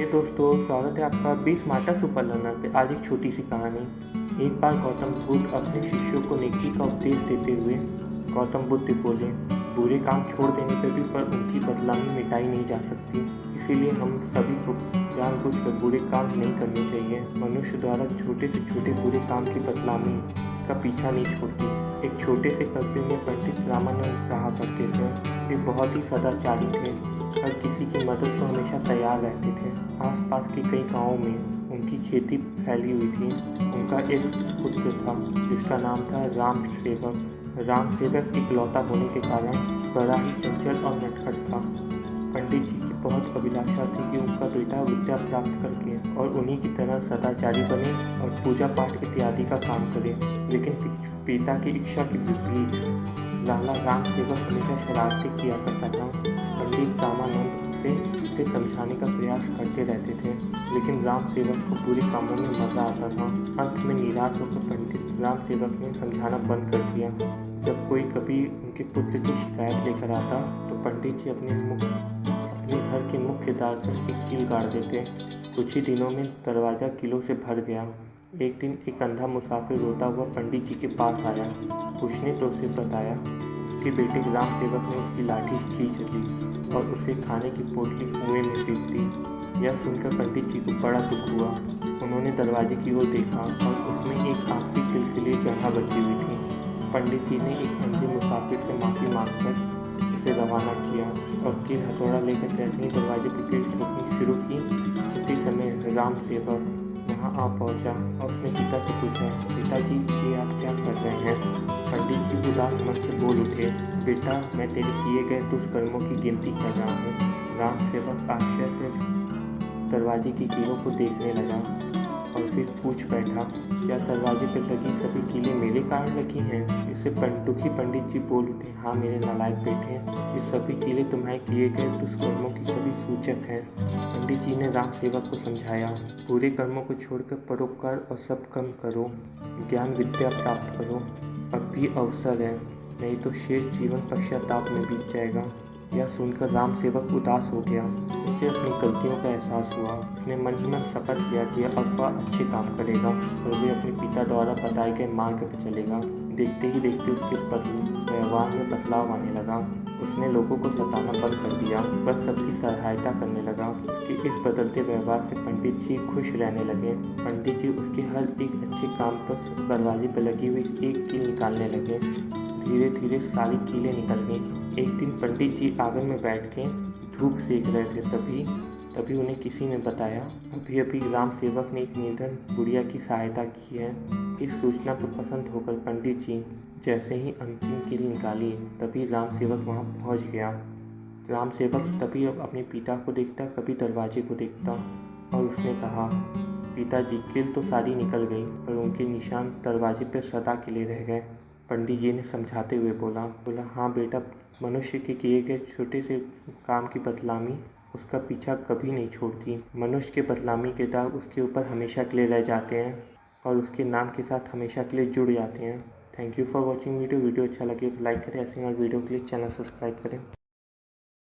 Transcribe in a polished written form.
ये दोस्तों, स्वागत है आपका बी स्मार्टर सुपर लर्नर पे। आज एक छोटी सी कहानी। एक बार गौतम बुद्ध अपने शिष्यों को नेकी का उपदेश देते हुए गौतम बुद्ध बोले, बुरे काम छोड़ देने पर भी पर उनकी बदनामी मिटाई नहीं जा सकती। इसीलिए हम सभी को जानबूझकर बुरे काम नहीं करने चाहिए। मनुष्य द्वारा छोटे से छोटे बुरे काम की बदनामी उसका पीछा नहीं छोड़ती। एक छोटे से कस्बे में पंडित रामानंद रहा करते थे। वे बहुत ही सदाचारी थे और किसी की मदद को हमेशा तैयार रहते थे। आसपास के कई गांवों में उनकी खेती फैली हुई थी। उनका एक पुत्र था जिसका नाम था राम सेवक। राम सेवक इकलौता होने के कारण बड़ा ही चंचल और नटखट था। पंडित जी की बहुत अभिलाषा थी कि उनका बेटा विद्या प्राप्त करके और उन्हीं की तरह सदाचारी बने और पूजा पाठ इत्यादि का काम करे। लेकिन पिता की इच्छा के विपरीत लाला राम सेवक हमेशा शरारतें किया करता था। पंडित रामानंद उसे समझाने का प्रयास करते रहते थे, लेकिन राम सेवक को पूरे कामों में मज़ा आता था। अंत में निराश होकर पंडित राम सेवक ने समझाना बंद कर दिया। जब कोई कभी उनके पुत्र की शिकायत लेकर आता तो पंडित जी अपने घर के मुख्य द्वार पर एक कील गाड़ देते। कुछ ही दिनों में दरवाज़ा कीलों से भर गया। एक दिन एक अंधा मुसाफिर रोता हुआ पंडित जी के पास आया। उसने तो उसे बताया उसके बेटे राम सेवक ने उसकी लाठी खींच ली और उसे खाने की पोटली कुएं में फेंक दी। यह सुनकर पंडित जी को बड़ा दुख हुआ। उन्होंने दरवाजे की ओर देखा और उसमें एक आखिरी कील के लिए जगह बची हुई थी। पंडित जी ने एक अंधे मुसाफिर से माफ़ी मांगकर उसे रवाना किया और कील हथौड़ा लेकर जैसे ही दरवाजे पर कील ठोकनी शुरू की, उसी समय राम सेवक वहाँ आ पहुँचा और उसने पिता से पूछा, पिताजी ये आप क्या कर रहे हैं? पंडित जी उदास मन से बोल उठे, बेटा मैं तेरे किए गए दुष्कर्मों की गिनती कर रहा हूँ। राम सेवक आश्चर्य से दरवाजे की कीलों को देखने लगा और फिर पूछ बैठा, क्या दरवाजे पर लगी सभी कीलें मेरे कारण लगी हैं? इससे दुखी पंडित जी बोल उठे, हाँ मेरे नालायक बेटे, ये सभी कीलें तुम्हारे किए गए दुष्कर्मों की सभी सूचक हैं। पंडित जी ने राम सेवक को समझाया, बुरे कर्मों को छोड़कर परोपकार और सब कर्म करो, ज्ञान विद्या प्राप्त करो। अब भी अवसर है, नहीं तो शेष जीवन पश्चाताप में बीत जाएगा। यह सुनकर राम सेवक उदास हो गया। उसे अपनी गलतियों का एहसास हुआ। उसने मन ही मन शपथ किया कि अब वह अच्छे काम करेगा और वे अपने पिता द्वारा बताए गए मार्ग पर चलेगा। देखते ही देखते उसके व्यवहार में बदलाव आने लगा। उसने लोगों को सताना बंद कर दिया, बस सबकी सहायता करने लगा। उसके इस बदलते व्यवहार से पंडित जी खुश रहने लगे। पंडित जी उसके हर एक अच्छे काम पर दरवाजे पर लगी हुई एक कील निकालने लगे। धीरे धीरे सारी कीलें निकल गईं। एक दिन पंडित जी आंगन में बैठ के धूप सेक रहे थे। तभी उन्हें किसी ने बताया, अभी अभी राम सेवक ने एक निर्धन बुढ़िया की सहायता की है। इस सूचना पर पसंद होकर पंडित जी जैसे ही अंतिम कील निकाली, तभी राम सेवक वहाँ पहुँच गया। राम सेवक तभी अब अपने पिता को देखता, कभी दरवाजे को देखता और उसने कहा, पिताजी कील तो सारी निकल गई पर उनके निशान दरवाजे पर सदा के लिए रह गए। पंडित जी ने समझाते हुए बोला, हाँ बेटा, मनुष्य के किए गए छोटे से काम की बदनामी उसका पीछा कभी नहीं छोड़ती। मनुष्य के बदनामी के दाग उसके ऊपर हमेशा के लिए रह जाते हैं और उसके नाम के साथ हमेशा के लिए जुड़ जाते हैं। Thank you for watching video अच्छा लगे तो लाइक करें, ऐसे और वीडियो के लिए चैनल सब्सक्राइब करें।